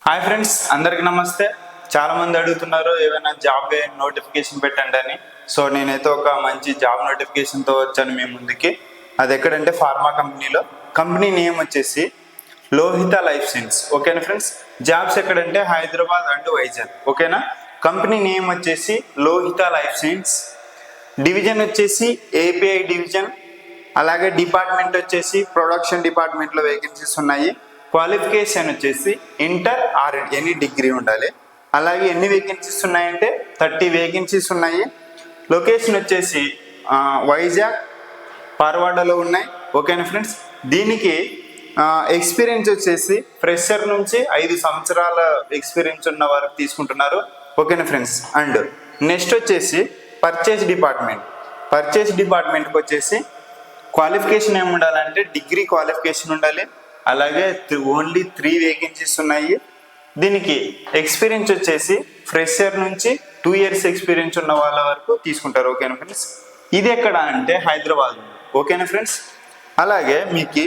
Hi friends, అందరికి నమస్తే. చాలా మంది అడుగుతున్నారు ఏమైనా జాబ్ నోటిఫికేషన్ పెట్టండి అని. సో నేనైతే ఒక మంచి జాబ్ నోటిఫికేషన్తో వచ్చాను మీ ముందుకి. అది ఎక్కడంటే ఫార్మా కంపెనీలో. కంపెనీ నేమ్ వచ్చేసి లోహిత లైఫ్ సైన్స్. ఓకేనా ఫ్రెండ్స్? జాబ్స్ ఎక్కడంటే హైదరాబాద్ అండ్ వైజాగ్. ఓకేనా? కంపెనీ నేమ్ వచ్చేసి లోహిత లైఫ్ సైన్స్. డివిజన్ వచ్చేసి ఏపీఐ డివిజన్. అలాగే డిపార్ట్మెంట్ వచ్చేసి ప్రొడక్షన్ డిపార్ట్మెంట్లో వేకెన్సీస్ ఉన్నాయి. క్వాలిఫికేషన్ వచ్చేసి ఇంటర్ ఆర్ ఎనీ డిగ్రీ ఉండాలి. అలాగే ఎన్ని వేకెన్సీస్ ఉన్నాయంటే 30 వేకెన్సీస్ ఉన్నాయి. లొకేషన్ వచ్చేసి వైజాగ్, పార్వాడలో ఉన్నాయి. ఓకేనా ఫ్రెండ్స్? దీనికి ఎక్స్పీరియన్స్ వచ్చేసి ఫ్రెషర్ నుంచి 5 సంవత్సరాల ఎక్స్పీరియన్స్ ఉన్న వారికి తీసుకుంటున్నారు. ఓకేనా ఫ్రెండ్స్? అండ్ నెక్స్ట్ వచ్చేసి పర్చేస్ డిపార్ట్మెంట్కి వచ్చేసి క్వాలిఫికేషన్ ఏమి ఉండాలంటే డిగ్రీ క్వాలిఫికేషన్ ఉండాలి. అలాగే ఓన్లీ 3 వేకెన్సీస్ ఉన్నాయి. దీనికి ఎక్స్పీరియన్స్ వచ్చేసి ఫ్రెషర్ నుంచి 2 ఇయర్స్ ఎక్స్పీరియన్స్ ఉన్న వాళ్ళ వరకు తీసుకుంటారు. ఓకేనా ఫ్రెండ్స్? ఇది ఎక్కడ అంటే హైదరాబాద్. ఓకేనా ఫ్రెండ్స్? అలాగే మీకు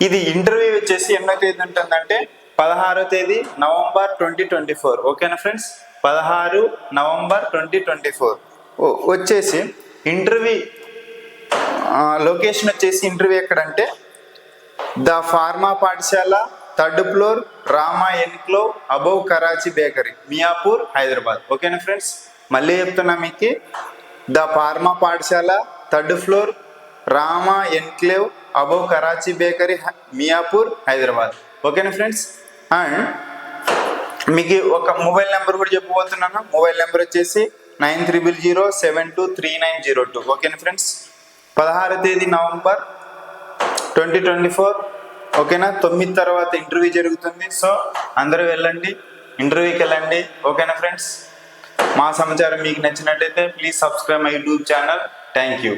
ఇది ఇంటర్వ్యూ వచ్చేసి ఎన్నో తేదీ ఉంటుందంటే 16వ తేదీ నవంబర్ 2024. ఓకేనా ఫ్రెండ్స్? 16 నవంబర్ 2024 వచ్చేసి ఇంటర్వ్యూ లొకేషన్ వచ్చేసి ఇంటర్వ్యూ ఎక్కడంటే the pharma Pathashala, 3rd floor, Rama enclave above Karachi bakery, Miyapur, Hyderabad. ఓకేనా ఫ్రెండ్స్? మళ్ళీ చెప్తున్నా మీకు, the pharma Pathashala, 3rd floor, Rama enclave above Karachi bakery, Miyapur, Hyderabad. ఓకేనా ఫ్రెండ్స్? అండ్ మీకు ఒక మొబైల్ నెంబర్ కూడా చెప్పబోతున్నాను. మొబైల్ నెంబర్ వచ్చేసి 9300723902. ఓకేనా ఫ్రెండ్స్? 16వ తేదీ నవంబర్ 2024. ఓకేనా? 9 తర్వాత ఇంటర్వ్యూ జరుగుతుంది. సో అందరూ వెళ్ళండి, ఇంటర్వ్యూకి వెళ్ళండి. ఓకేనా ఫ్రెండ్స్? మా సమాచారం మీకు నచ్చినట్లయితే please subscribe my YouTube channel. Thank you.